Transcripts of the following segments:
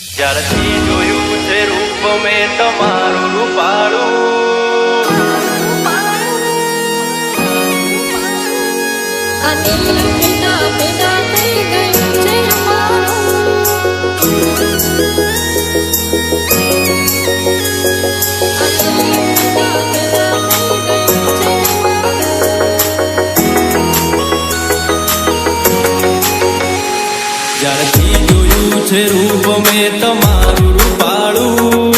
જ્યારથી જોયું છે રૂપ મેં તમારું રૂપાળું, જ્યારથી જોયું છે રૂપ મેં તમારું રૂપાળું,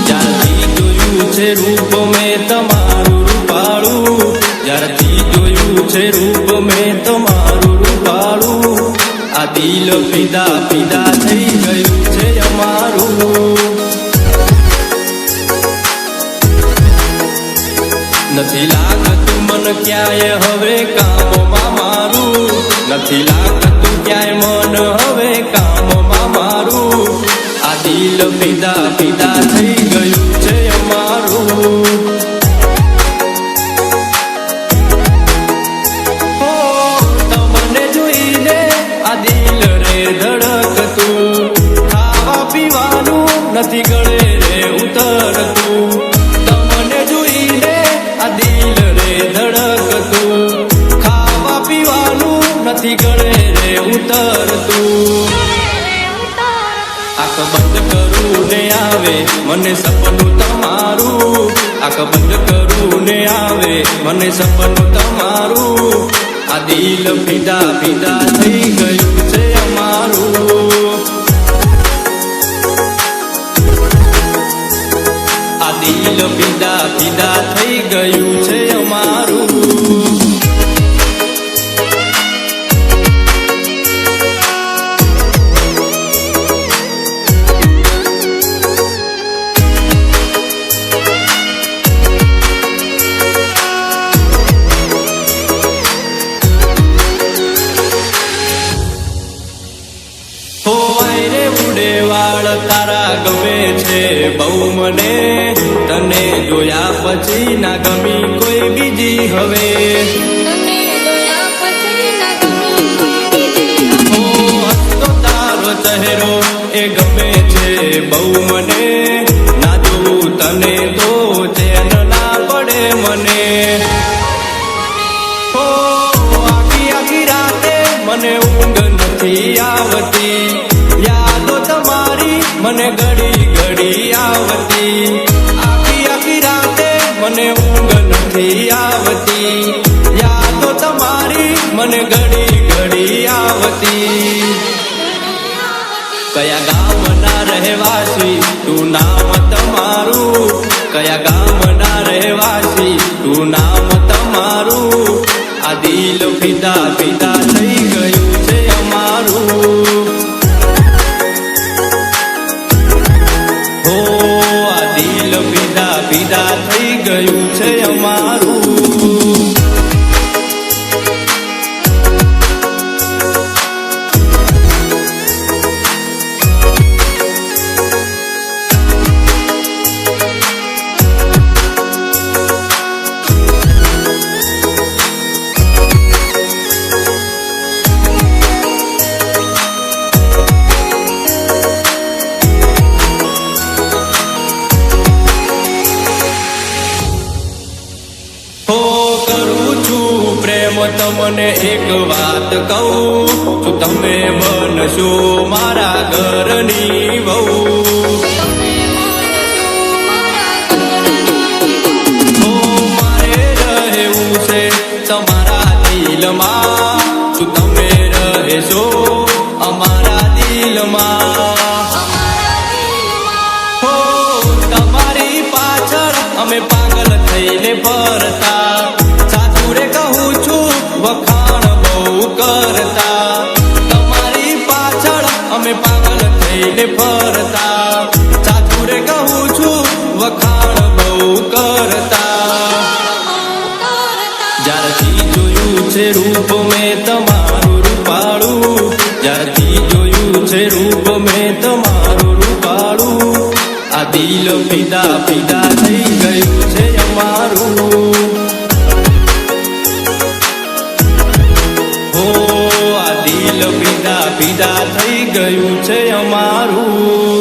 જ્યારથી જોયું છે રૂપ મેં તમારું રૂપાળું, જ્યારથી જોયું છે રૂપ મેં તમારું રૂપાળું, આ દિલ ફિદા ફિદા થઈ ગયું છે અમારું. નથી લાગતું મન ક્યાંય હવે કામમાં મારું, નથી લાગતું ક્યાંય મન હવે કામમાં મારું, આ દિલ ફિદા ફિદા થઈ ગયું છે અમારું. હો તમને જોઈને આ દિલ રે ધડકતું, ખાવા પીવાનું નથી ગળે રે ઉતરતું, તમને જોઈને આ દિલ રે ધડકતું, ખાવા પીવાનું નથી ગળે રે ઉતરતું. આંખ બંધ કરું ને આવે મને સપનું તમારું, આંખ બંધ કરું ને આવે મને સપનું તમારું, આ દિલ ફિદા ફિદા થઈ ગયું છે અમારું. આ દિલ ફિદા ફિદા થઈ ગયું છે અમારું. હો આયરે ઉડે વાળ તારા ગમે છે બહુ મને, તને જોયા પછી ના ગમી કોઈ બીજી હવે. હો હસતો તારો ચહેરો એ ગમે છે બહુ મને, ના જોઉં તને તો ચેન ના પડે મને. હો આખી આખી રાતે મને ઊંઘ નથી આવતી, યાદો તમારી મને ઘડી ઘડી આવતી, આખી આખી રાતે મને ઊંઘ નથી આવતી, યાદો તમારી મને ઘડી ઘડી આવતી. કયા ગામના રહેવાસી તું નામ તમારું, કયા ગામના રહેવાસી તું નામ તમારું, આ દિલ ફિદા ફિદા થઈ ગયું છે અમારું. હો આ દિલ ફિદા ફિદા થઈ ગયું છે અમારું. તમને એક વાત કહું, શું તમે બનશો મારા ઘરની વહુ? હો મારે રહેવું છે તમારા દિલમાં, શું તમે રહેશો અમારા દિલમાં? હો તમારી પાછળ અમે પાગલ થઈને ફરતા, સાચું રે કહું છું વખાણ બહુ કરતા, તમારી પાછળ અમે પાગલ થઈને ફરતા, સાચું રે કહું છું વખાણ બહુ કરતા. જ્યારથી જોયું છે રૂપ મેં તમારું રૂપાળું, જ્યારથી જોયું છે રૂપ મેં તમારું રૂપાળું, આ દિલ ફિદા ફિદા થઈ ગયું છે અમારું. હો આ થઈ ગયું છે અમારું.